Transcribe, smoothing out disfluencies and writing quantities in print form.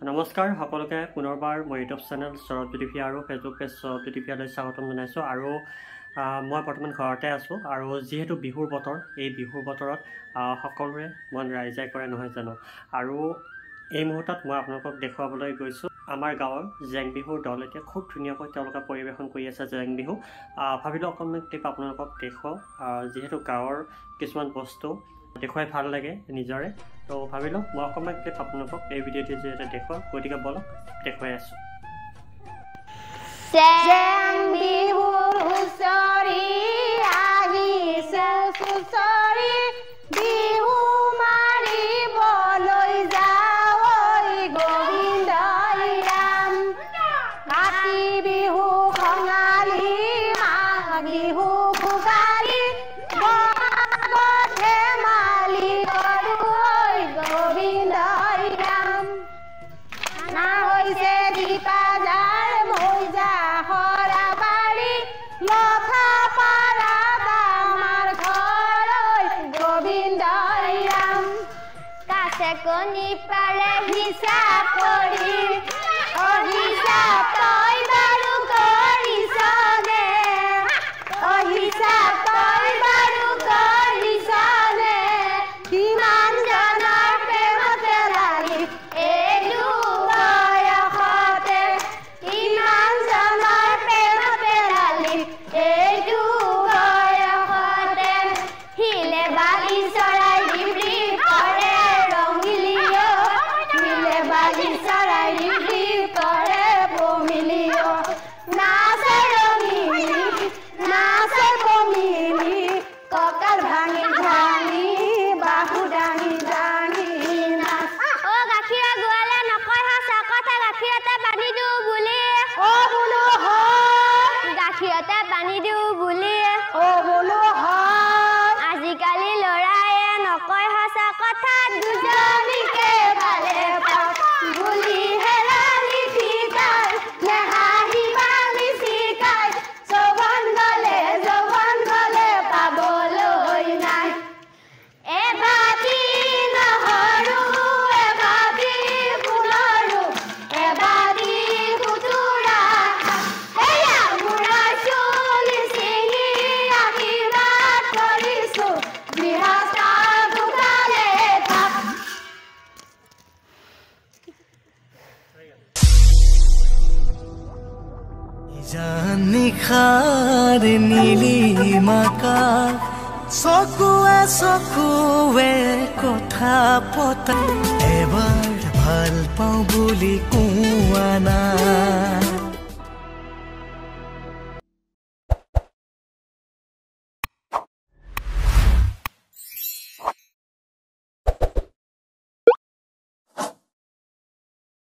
নমস্কাৰ সকলোকে পুনৰবাৰ মোৰ ইউটিউব চেনেল সৌৰভ টিভি আৰু ফেচবুক পেজ সৌৰভ টিভিলৈ স্বাগতম জনাইছোঁ। আৰু মই বৰ্তমান ঘৰতে আছোঁ আৰু যিহেতু বিহুৰ বতৰ, এই বিহুৰ বতৰত সকলোৰে মন ৰাইজাই কৰে নহয় জানো। আৰু এই মুহূৰ্তত মই আপোনালোকক দেখুৱাবলৈ গৈছোঁ আমাৰ গাঁৱৰ জেং বিহুৰ দল। এতিয়া খুব ধুনীয়াকৈ তেওঁলোকে পৰিৱেশন কৰি আছে জেং বিহু। ভাবিলোঁ অকণমান ক্লিপ আপোনালোকক দেখুৱাওঁ, যিহেতু গাঁৱৰ কিছুমান বস্তু দেখুৱাই ভাল লাগে নিজৰে, তো ভাবিলোঁ মই অকণমান ক্লিপ আপোনালোকক এই ভিডিঅ'টি যিহেতু দেখুৱাওঁ, গতিকে বলক দেখুৱাই আছোঁ। জেং বিহুৰ হুঁচৰি আহিছে সুচৰি, বিহু মাৰিবলৈ যাওঁ ঐ গোবিন্দই ৰাম। কাতি বিহু খঙালী, মাঘ বিহু ভোগালী, বহাগত ধেমালি কৰোঁ ঐ গোবিন্দই ৰাম। না হৈছে দীপাজাৰ মৌজা সৰাবাৰী, লথাপাৰাত আমাৰ ঘৰ ঐ গোবিন্দই ৰাম। কাছে কণী পাৰে হিচাপ কৰি, অহিচাপ তই বাৰু কৰিছনে, অহিচাপ তই বাৰু কৰিছনে। কিমান জনৰ প্ৰেমতে লাগি এইটো বয়সতে, কিমান জনৰ প্ৰেমতে লাগি এইটো বয়সতে। শিলে বালি চৰাই ডিব্ৰী কৰে ৰঙিলিও, শিলে বালি চৰাই ডিব্ৰী কৰে বমিলিও। নাচে ৰঙিলি, নাচে বমিলি, কঁকাল ভাঙি ভাঙি বাহু দাঙি দাঙি নাচ। অ গাখীৰ গোৱালে নকয় সঁচা কথা, গাখীৰতে বান্ধি দিওঁ বুলি, অ বোলো হয়, গাখীৰতে বান্ধি দিওঁ বুলি, অ বোলো হয়। আজিকালি ল'ৰায়ে নকয় সঁচা কথা, দুজনীকে ভালে পাওঁ বুলি হেৰালি শিকাই, নেহাঁহি বালি শিকাই, যৌৱন গলে পাবলৈ নাই। এবাটি নহৰু, এবাটি ফুলৰু, এবাটি খুতুৰা, এয়া মূৰৰ চুলি ছিঙি আশীৰ্বাদ কৰিছোঁ, গৃহস্থ ভোগালে থাক। নিশাৰ নীলিমাকা, চকুৱে চকুৱে কথা পতা, এবাৰ ভাল পাওঁ বুলি কোৱা নাই।